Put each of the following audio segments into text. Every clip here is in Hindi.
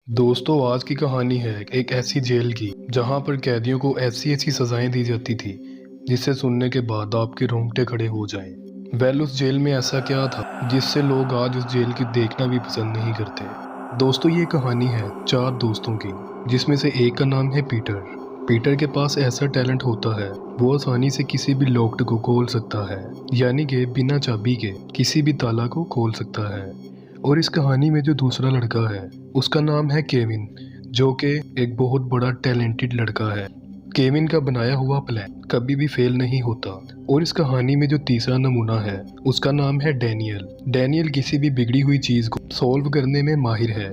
दोस्तों आज की कहानी है एक ऐसी जेल की जहां पर कैदियों को ऐसी ऐसी सजाएं दी जाती थी जिसे सुनने के बाद आपके रोंगटे खड़े हो जाएं। उस जेल में ऐसा क्या था जिससे लोग आज उस जेल की देखना भी पसंद नहीं करते। दोस्तों ये कहानी है 4 दोस्तों की, जिसमें से एक का नाम है पीटर। पीटर के पास ऐसा टैलेंट होता है, वो आसानी से किसी भी लॉक को खोल सकता है, यानी कि बिना चाबी के किसी भी ताला को खोल सकता है। और इस कहानी में जो दूसरा लड़का है उसका नाम है केविन, जो कि एक बहुत बड़ा टैलेंटेड लड़का है। केविन का बनाया हुआ प्लान कभी भी फेल नहीं होता। और इस कहानी में जो तीसरा नमूना है उसका नाम है डैनियल। डैनियल किसी भी बिगड़ी हुई चीज को सॉल्व करने में माहिर है।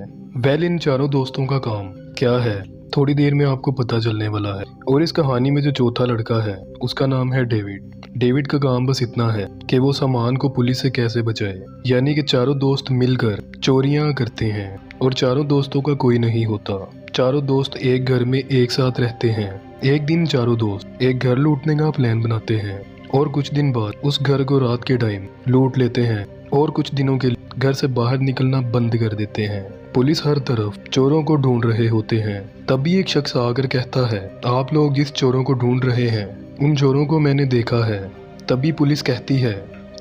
इन चारों दोस्तों का काम क्या है थोड़ी देर में आपको पता चलने वाला है। और इस कहानी में जो चौथा लड़का है उसका नाम है डेविड। डेविड का काम बस इतना है कि वो सामान को पुलिस से कैसे बचाए, यानी कि चारों दोस्त मिलकर चोरियां करते हैं और चारों दोस्तों का कोई नहीं होता। चारों दोस्त एक घर में एक साथ रहते हैं। एक दिन चारों दोस्त एक घर लूटने का प्लान बनाते हैं और कुछ दिन बाद उस घर को रात के टाइम लूट लेते हैं और कुछ दिनों के लिए घर से बाहर निकलना बंद कर देते हैं। पुलिस हर तरफ चोरों को ढूंढ रहे होते हैं। तभी एक शख्स आकर कहता है, आप लोग जिस चोरों को ढूंढ रहे हैं उन चोरों को मैंने देखा है। तभी पुलिस कहती है,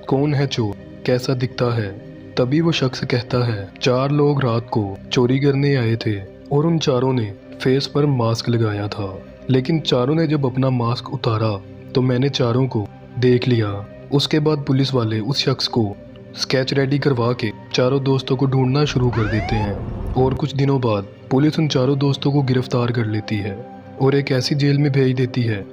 कौन है चोर, कैसा दिखता है। तभी वो शख्स कहता है, 4 लोग रात को चोरी करने आए थे और उन चारों ने फेस पर मास्क लगाया था, लेकिन चारों ने जब अपना मास्क उतारा तो मैंने चारों को देख लिया। उसके बाद पुलिस वाले उस शख्स को स्केच रेडी करवा के चारों दोस्तों को ढूंढना शुरू कर देते हैं और कुछ दिनों बाद पुलिस उन चारों दोस्तों को गिरफ्तार कर लेती है और एक ऐसी जेल में भेज देती है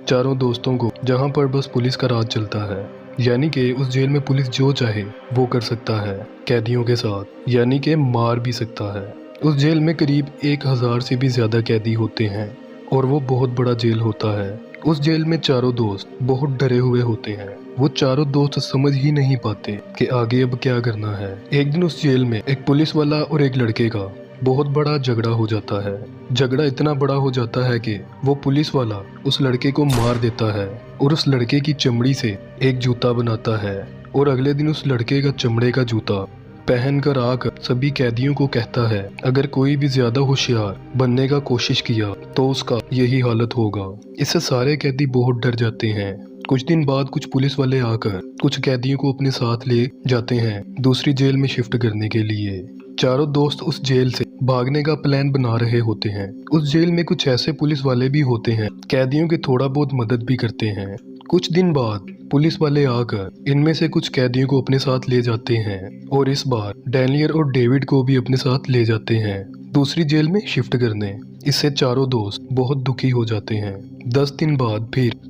चारों दोस्तों को जहां पर बस पुलिस का राज चलता है। यानी कि उस जेल में पुलिस जो चाहे वो कर सकता है कैदियों के साथ, यानी कि मार भी सकता है। उस जेल में करीब 1000 से भी ज्यादा कैदी होते हैं और वो बहुत बड़ा जेल होता है। उस जेल में चारों दोस्त बहुत डरे हुए होते हैं। वो चारों दोस्त समझ ही नहीं पाते कि आगे अब क्या करना है। एक दिन उस जेल में एक पुलिस वाला और एक लड़के का बहुत बड़ा झगड़ा हो जाता है। झगड़ा इतना बड़ा हो जाता है कि वो पुलिस वाला उस लड़के को मार देता है और उस लड़के की चमड़ी से एक जूता बनाता है और अगले दिन उस लड़के का चमड़े का जूता पहनकर आकर सभी कैदियों को कहता है, अगर कोई भी ज्यादा होशियार बनने का कोशिश किया तो उसका यही हालत होगा। इससे सारे कैदी बहुत डर जाते हैं। कुछ दिन बाद कुछ पुलिस वाले आकर कुछ कैदियों को अपने साथ ले जाते हैं दूसरी जेल में शिफ्ट करने के लिए। चारों दोस्त उस जेल से भागने का प्लान बना रहे होते हैं। उस जेल में कुछ ऐसे पुलिस वाले भी होते हैं कैदियों की थोड़ा बहुत मदद भी करते हैं। कुछ दिन बाद पुलिस वाले आकर इनमें से कुछ कैदियों को अपने साथ ले जाते हैं और इस बार डैनियल और डेविड को भी अपने साथ ले जाते हैं दूसरी जेल में शिफ्ट करने। इससे चारों दोस्त बहुत दुखी हो जाते हैं। 10 दिन बाद फिर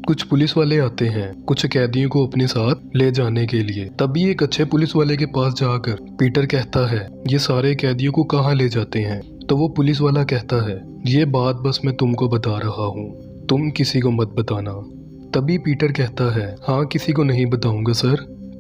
कुछ पुलिस वाले आते हैं कुछ कैदियों को अपने साथ ले जाने के लिए। तभी एक अच्छे पुलिस वाले के पास जाकर पीटर कहता है, ये सारे कैदियों को कहाँ ले जाते हैं। तो वो पुलिस वाला कहता है, ये बात बस मैं तुमको बता रहा हूँ, तुम किसी को मत बताना। तभी पीटर कहता है, हाँ किसी को नहीं बताऊंगा सर,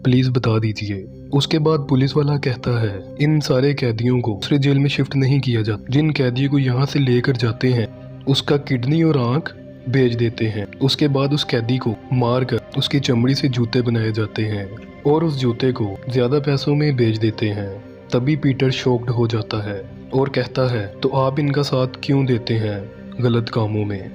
प्लीज बता दीजिए। उसके बाद पुलिस वाला कहता है, इन सारे कैदियों को दूसरे जेल में शिफ्ट नहीं किया जाता। जिन कैदियों को यहाँ से लेकर जाते हैं उसका किडनी और आंख बेच देते हैं। उसके बाद उस कैदी को मारकर उसकी चमड़ी से जूते बनाए जाते हैं और उस जूते को ज्यादा पैसों में बेच देते हैं। तभी पीटर शॉक्ड हो जाता है और कहता है, तो आप इनका साथ क्यों देते हैं गलत कामों में।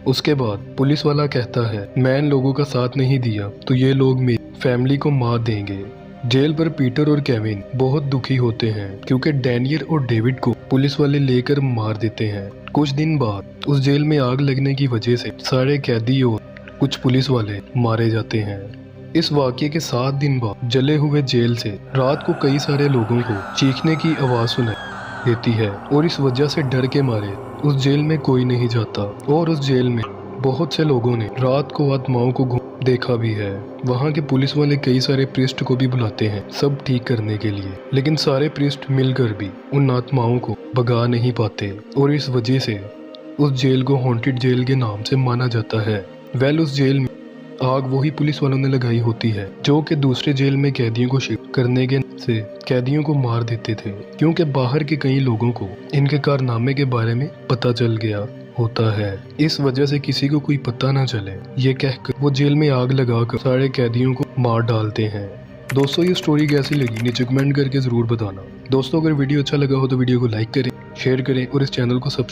उसके बाद पुलिस वाला कहता है, मैं इन लोगों का साथ नहीं दिया तो ये लोग मेरी फैमिली को मार देंगे। जेल पर पीटर और केविन बहुत दुखी होते हैं क्योंकि डैनियल और डेविड को पुलिस वाले लेकर मार देते हैं। कुछ दिन बाद उस जेल में आग लगने की वजह से सारे कैदी और कुछ पुलिस वाले मारे जाते हैं। इस वाकये के 7 दिन बाद जले हुए जेल से रात को कई सारे लोगों को चीखने की आवाज सुनाई देती है और इस वजह से डर के मारे उस जेल में कोई नहीं जाता। और उस जेल में बहुत से लोगों ने रात को आत्माओं को देखा भी है। वहाँ के पुलिस वाले कई सारे प्रीस्ट को भी बुलाते हैं सब ठीक करने के लिए, लेकिन सारे प्रीस्ट मिलकर भी उन आत्माओं को भगा नहीं पाते और इस वजह से उस जेल को हॉन्टेड जेल के नाम से माना जाता है। उस जेल में आग वही पुलिस वालों ने लगाई होती है जो कि दूसरे जेल में कैदियों को शिफ्ट करने के से कैदियों को मार देते थे, क्योंकि बाहर के कई लोगों को इनके कारनामे के बारे में पता चल गया होता है। इस वजह से किसी को कोई पता ना चले ये कहकर वो जेल में आग लगाकर सारे कैदियों को मार डालते हैं। दोस्तों ये स्टोरी कैसी लगी नीचे कमेंट करके जरूर बताना। दोस्तों अगर वीडियो अच्छा लगा हो तो वीडियो को लाइक करें, शेयर करें और इस चैनल को सब्सक्राइब